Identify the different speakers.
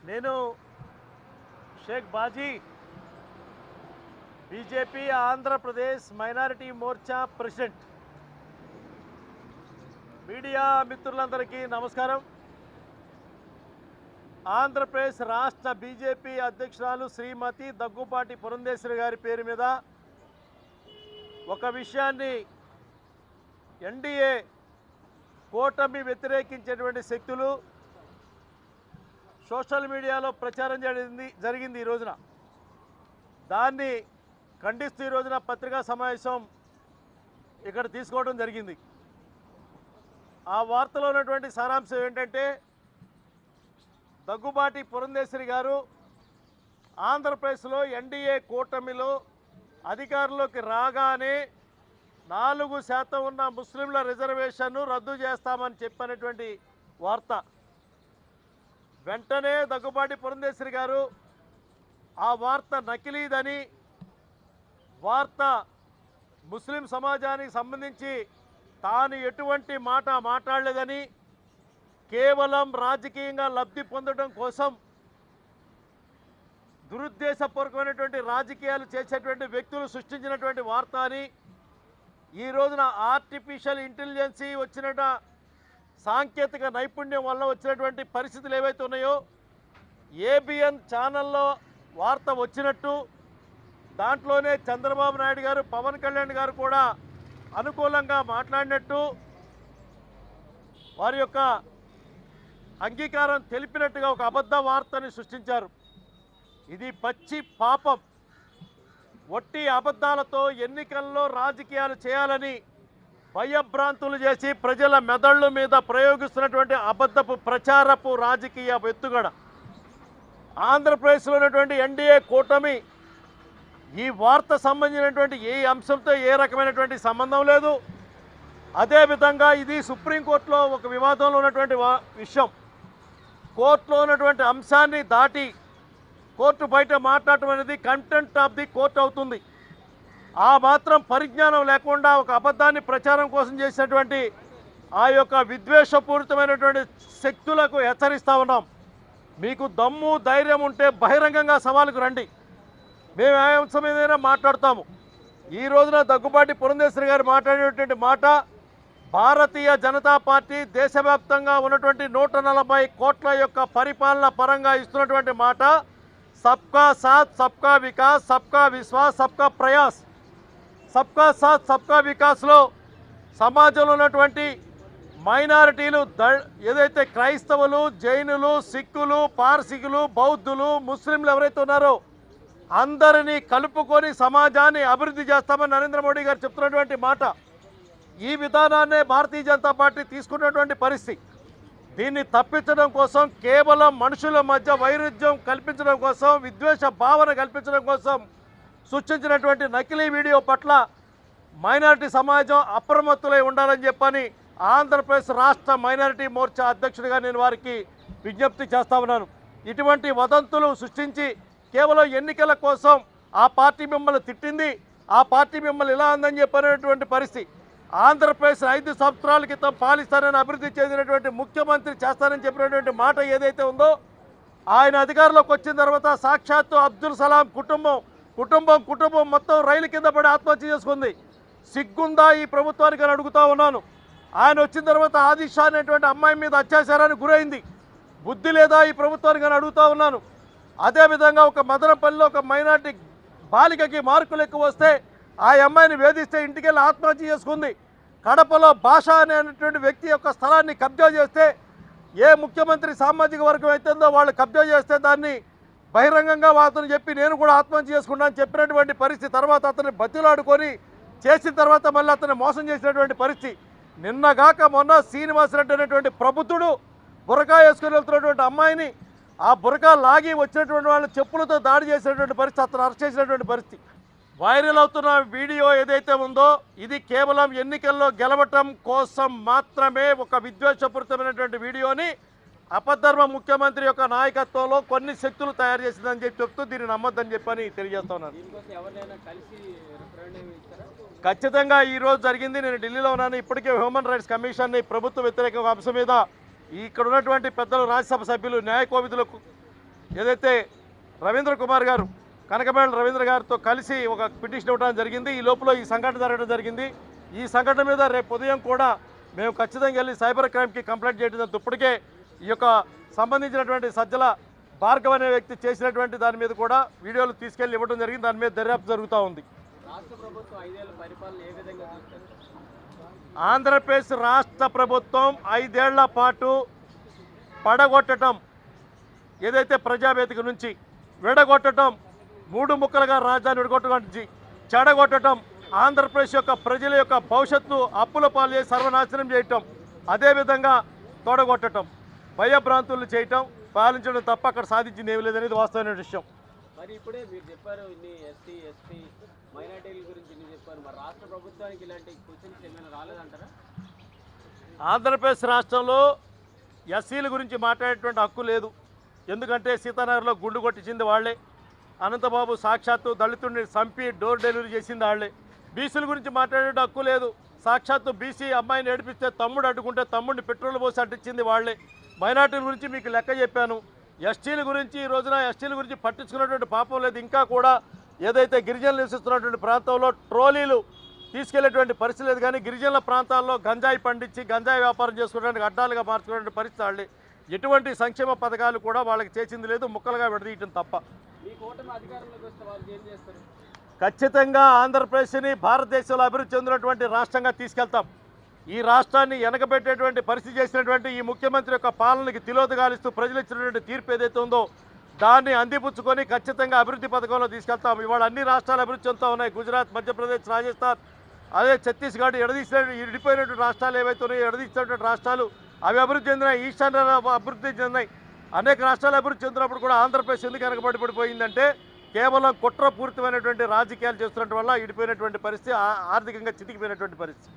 Speaker 1: నేను Shaik Baji BJP Andhra Pradesh minority Morcha president. Media మిత్రులందరికీ నమస్కారం. ఆంధ్రప్రదేశ్ రాష్ట్ర బీజేపీ అధ్యక్షురాలు శ్రీమతి దగ్గుబాటి పురంధేశ్వరి గారి పేరు మీద ఒక విషయాన్ని ఎన్డీఏ కూటమి వ్యతిరేకించేటువంటి శక్తులు సోషల్ మీడియాలో ప్రచారం జరిగింది ఈ రోజున. దాన్ని ఖండిస్తూ ఈ రోజున పత్రికా సమావేశం ఇక్కడ తీసుకోవడం జరిగింది. ఆ వార్తలో ఉన్నటువంటి సారాంశం ఏంటంటే, దగ్గుబాటి పురంధేశ్వరి గారు ఆంధ్రప్రదేశ్లో ఎన్డీఏ కూటమిలో అధికారంలోకి రాగానే 4% ఉన్న ముస్లింల రిజర్వేషన్ను రద్దు చేస్తామని చెప్పినటువంటి వార్త. వెంటనే దగ్గుబాటి పురంధేశ్వరి గారు ఆ వార్త నకిలీదని, వార్త ముస్లిం సమాజానికి సంబంధించి తాను ఎటువంటి మాట మాట్లాడలేదని, కేవలం రాజకీయంగా లబ్ధి పొందడం కోసం దురుద్దేశపూర్వకమైనటువంటి రాజకీయాలు చేసేటువంటి వ్యక్తులు సృష్టించినటువంటి వార్త అని, ఈ రోజున ఆర్టిఫిషియల్ ఇంటెలిజెన్సీ వచ్చినట సాంకేతిక నైపుణ్యం వల్ల వచ్చినటువంటి పరిస్థితులు ఏవైతే ఉన్నాయో, ఏబిఎన్ ఛానల్లో వార్త వచ్చినట్టు, దాంట్లోనే చంద్రబాబు నాయుడు గారు, పవన్ కళ్యాణ్ గారు కూడా అనుకూలంగా మాట్లాడినట్టు, వారి యొక్క అంగీకారం తెలిపినట్టుగా ఒక అబద్ధ వార్తని సృష్టించారు. ఇది పచ్చి పాపం. ఒట్టి అబద్ధాలతో ఎన్నికల్లో రాజకీయాలు చేయాలని భయభ్రాంతులు చేసి ప్రజల మెదళ్ళ మీద ప్రయోగిస్తున్నటువంటి అబద్ధపు ప్రచారపు రాజకీయ ఎత్తుగడ. ఆంధ్రప్రదేశ్లో ఉన్నటువంటి ఎన్డీఏ కూటమి ఈ వార్త సంబంధించినటువంటి ఏ అంశంతో ఏ రకమైనటువంటి సంబంధం లేదు. అదేవిధంగా ఇది సుప్రీంకోర్టులో ఒక వివాదంలో ఉన్నటువంటి విషయం. కోర్టులో ఉన్నటువంటి అంశాన్ని దాటి కోర్టు బయట మాట్లాడటం అనేది కంటెంప్ట్ ఆఫ్ ది కోర్టు అవుతుంది. ఆ మాత్రం పరిజ్ఞానం లేకుండా ఒక అబద్ధాన్ని ప్రచారం కోసం చేసినటువంటి ఆ యొక్క విద్వేషపూరితమైనటువంటి శక్తులకు హెచ్చరిస్తూ ఉన్నాం. మీకు దమ్ము ధైర్యం ఉంటే బహిరంగంగా సవాలుకు రండి, మేము ఏ అంశం ఏదైనా మాట్లాడతాము. ఈ రోజున దగ్గుబాటి పురంధేశ్వరి గారు మాట్లాడేటువంటి మాట, భారతీయ జనతా పార్టీ దేశవ్యాప్తంగా ఉన్నటువంటి 140 కోట్ల యొక్క పరిపాలన పరంగా ఇస్తున్నటువంటి మాట, సబ్కా సాత్ సబ్కా వికాస్, సబ్కా విశ్వాస్, సబ్కా ప్రయాస్. సబ్కా సాత్ సబ్కా వికాస్లో సమాజంలో ఉన్నటువంటి మైనారిటీలు, ఏదైతే క్రైస్తవులు, జైనులు, సిక్కులు, పార్సికులు, బౌద్ధులు, ముస్లింలు ఎవరైతే ఉన్నారో అందరినీ కలుపుకొని సమాజాన్ని అభివృద్ధి చేస్తామని నరేంద్ర మోడీ గారు చెప్తున్నటువంటి మాట. ఈ విధానాన్నే భారతీయ జనతా పార్టీ తీసుకున్నటువంటి పరిస్థితి. దీన్ని తప్పించడం కోసం, కేవలం మనుషుల మధ్య వైరుధ్యం కల్పించడం కోసం, విద్వేష భావన కల్పించడం కోసం సృష్టించినటువంటి నకిలీ వీడియో పట్ల మైనారిటీ సమాజం అప్రమత్తులై ఉండాలని చెప్పని ఆంధ్రప్రదేశ్ రాష్ట్ర మైనారిటీ మోర్చా అధ్యక్షుడిగా నేను వారికి విజ్ఞప్తి చేస్తా ఉన్నాను. ఇటువంటి వదంతులు సృష్టించి కేవలం ఎన్నికల కోసం ఆ పార్టీ మిమ్మల్ని తిట్టింది, ఆ పార్టీ మిమ్మల్ని ఇలా అందని చెప్పినటువంటి పరిస్థితి. ఆంధ్రప్రదేశ్ 5 సంవత్సరాల క్రితం పాలిస్తానని అభివృద్ధి చెందినటువంటి ముఖ్యమంత్రి చేస్తానని చెప్పినటువంటి మాట ఏదైతే ఉందో, ఆయన అధికారంలోకి వచ్చిన తర్వాత సాక్షాత్తు అబ్దుల్ సలాం కుటుంబం మొత్తం రైలు కింద పడి ఆత్మహత్య చేసుకుంది. సిగ్గుందా ఈ ప్రభుత్వానికి అని అడుగుతూ ఉన్నాను. ఆయన వచ్చిన తర్వాత ఆదిషా అనేటువంటి అమ్మాయి మీద అత్యాచారానికి గురైంది. బుద్ధి లేదా ఈ ప్రభుత్వానికి అని అడుగుతూ ఉన్నాను. అదేవిధంగా ఒక మదనపల్లిలో ఒక మైనార్టీ బాలికకి మార్కులు ఎక్కువ వస్తే ఆ అమ్మాయిని వేధిస్తే ఇంటికి వెళ్ళి ఆత్మహత్య చేసుకుంది. కడపలో భాష అనేటువంటి వ్యక్తి యొక్క స్థలాన్ని కబ్జా చేస్తే, ఏ ముఖ్యమంత్రి సామాజిక వర్గం అయితేందో వాళ్ళు కబ్జా చేస్తే దాన్ని బహిరంగంగా అతను చెప్పి నేను కూడా ఆత్మహత్య చేసుకున్నాను చెప్పినటువంటి పరిస్థితి. తర్వాత అతన్ని బతిలాడుకొని చేసిన తర్వాత మళ్ళీ అతన్ని మోసం చేసినటువంటి పరిస్థితి. నిన్నగాక మొన్న శ్రీనివాసరెడ్డి అనేటువంటి ప్రభుత్వుడు బురకా వేసుకొని వెళ్తున్నటువంటి అమ్మాయిని ఆ బురకా లాగి వచ్చినటువంటి వాళ్ళు చెప్పులతో దాడి చేసినటువంటి పరిస్థితి, అతను అరెస్ట్ చేసినటువంటి పరిస్థితి. వైరల్ అవుతున్న వీడియో ఏదైతే ఉందో, ఇది కేవలం ఎన్నికల్లో గెలవటం కోసం మాత్రమే ఒక విద్వేషపూరితమైనటువంటి వీడియోని అపధర్మ ముఖ్యమంత్రి యొక్క నాయకత్వంలో కొన్ని శక్తులు తయారు చేసిందని చెప్తూ దీన్ని నమ్మొద్దని చెప్పని తెలియజేస్తున్నాను. ఖచ్చితంగా ఈరోజు జరిగింది. నేను ఢిల్లీలో ఉన్నాను. ఇప్పటికే హ్యూమన్ రైట్స్ కమిషన్ని ప్రభుత్వ వ్యతిరేక అంశం మీద ఇక్కడ ఉన్నటువంటి పెద్దలు, రాజ్యసభ సభ్యులు, న్యాయ కోవిదులకు ఏదైతే రవీంద్ర కుమార్ గారు కనకమేళ రవీంద్ర గారితో కలిసి ఒక పిటిషన్ ఇవ్వడం జరిగింది. ఈ లోపల ఈ సంఘటన జరగడం జరిగింది. ఈ సంఘటన మీద రేపు ఉదయం కూడా మేము ఖచ్చితంగా వెళ్ళి సైబర్ క్రైమ్కి కంప్లైంట్ చేయడం. ఇప్పటికే ఈ యొక్క సంబంధించినటువంటి సజ్జల భార్గవ్ అనే వ్యక్తి చేసినటువంటి దాని మీద కూడా వీడియోలు తీసుకెళ్లి ఇవ్వడం జరిగింది. దాని మీద దర్యాప్తు జరుగుతూ ఉంది. ఆంధ్రప్రదేశ్ రాష్ట్ర ప్రభుత్వం 5 ఏళ్ల పాటు పడగొట్టడం, ఏదైతే ప్రజావేదిక నుంచి విడగొట్టడం, 3 ముక్కలుగా రాజధాని విడగొట్టడం, చెడగొట్టడం, ఆంధ్రప్రదేశ్ యొక్క ప్రజల యొక్క భవిష్యత్తు అప్పుల పాలు చేసి సర్వనాశనం చేయటం, అదేవిధంగా తొడగొట్టడం, భయభ్రాంతులు చేయటం, పాలించడం తప్ప అక్కడ సాధించింది ఏమీ లేదనేది వాస్తవమైన విషయం.
Speaker 2: మరి ఇప్పుడే మీరు చెప్పారు ఇన్ని ఎస్టీ ఎస్టీ మైనార్టీల గురించి ఇన్ని చెప్పారు. మరి రాష్ట్ర ప్రభుత్వానికి ఇలాంటి క్వశ్చన్స్ ఏమైనా రాలేదంటారా?
Speaker 1: ఆంధ్రప్రదేశ్ రాష్ట్రంలో ఎస్సీల గురించి మాట్లాడేటువంటి హక్కు లేదు. ఎందుకంటే సీతానగర్లో గుండు కొట్టించింది వాళ్లే, అనంతబాబు సాక్షాత్తు దళితుడిని చంపి డోర్ డెలివరీ చేసింది వాళ్లే. బీసీల గురించి మాట్లాడే హక్కు లేదు. సాక్షాత్తు బీసీ అమ్మాయిని ఏడిపిస్తే తమ్ముడు అడ్డుకుంటే తమ్ముడిని పెట్రోల్ పోసి అడ్డించింది వాళ్లే. మైనార్టీల గురించి మీకు లెక్క చెప్పాను. ఎస్టీల గురించి ఈ రోజున ఎస్టీల గురించి పట్టించుకున్నటువంటి పాపం లేదు. ఇంకా కూడా ఏదైతే గిరిజనులు నివసిస్తున్నటువంటి ప్రాంతంలో ట్రోలీలు తీసుకెళ్లేటువంటి పరిస్థితి లేదు. కానీ గిరిజనుల ప్రాంతాల్లో గంజాయి పండించి గంజాయి వ్యాపారం చేసుకోవడానికి అడ్డాలుగా మార్చుకునే పరిస్థితి వాళ్ళు. ఎటువంటి సంక్షేమ పథకాలు కూడా వాళ్ళకి చేసింది లేదు, ముక్కలుగా విడదీయటం తప్ప.
Speaker 2: మీ కూటమి అధికారంలోకి వస్తే వాళ్ళు ఏం చేస్తారు?
Speaker 1: ఖచ్చితంగా ఆంధ్రప్రదేశ్ని భారతదేశంలో అభివృద్ధి చెందినటువంటి రాష్ట్రంగా తీసుకెళ్తాం. ఈ రాష్ట్రాన్ని వెనకబెట్టేటువంటి పరిస్థితి చేసినటువంటి ఈ ముఖ్యమంత్రి యొక్క పాలనకి తిలోదగాలిస్తూ ప్రజలు ఇచ్చినటువంటి తీర్పు ఏదైతే ఉందో దాన్ని అందిపుచ్చుకొని ఖచ్చితంగా అభివృద్ధి పథకంలో తీసుకెళ్తాం. ఇవాళ అన్ని రాష్ట్రాలు అభివృద్ధి చెందుతూ ఉన్నాయి. గుజరాత్, మధ్యప్రదేశ్, రాజస్థాన్, అదే ఛత్తీస్గఢ్, విడిపోయినటువంటి రాష్ట్రాలు ఏవైతే ఉన్నాయో ఎడదీసినటువంటి రాష్ట్రాలు అవి అభివృద్ధి చెందినాయి. ఈశాన్య అభివృద్ధి చెందినాయి. అనేక రాష్ట్రాలు అభివృద్ధి చెందినప్పుడు కూడా ఆంధ్రప్రదేశ్ ఎందుకు వెనకబడిపోయిందంటే కేవలం కుట్రపూరితమైనటువంటి రాజకీయాలు చేస్తున్నట్టు వల్ల విడిపోయినటువంటి పరిస్థితి, ఆర్థికంగా చితికిపోయినటువంటి పరిస్థితి.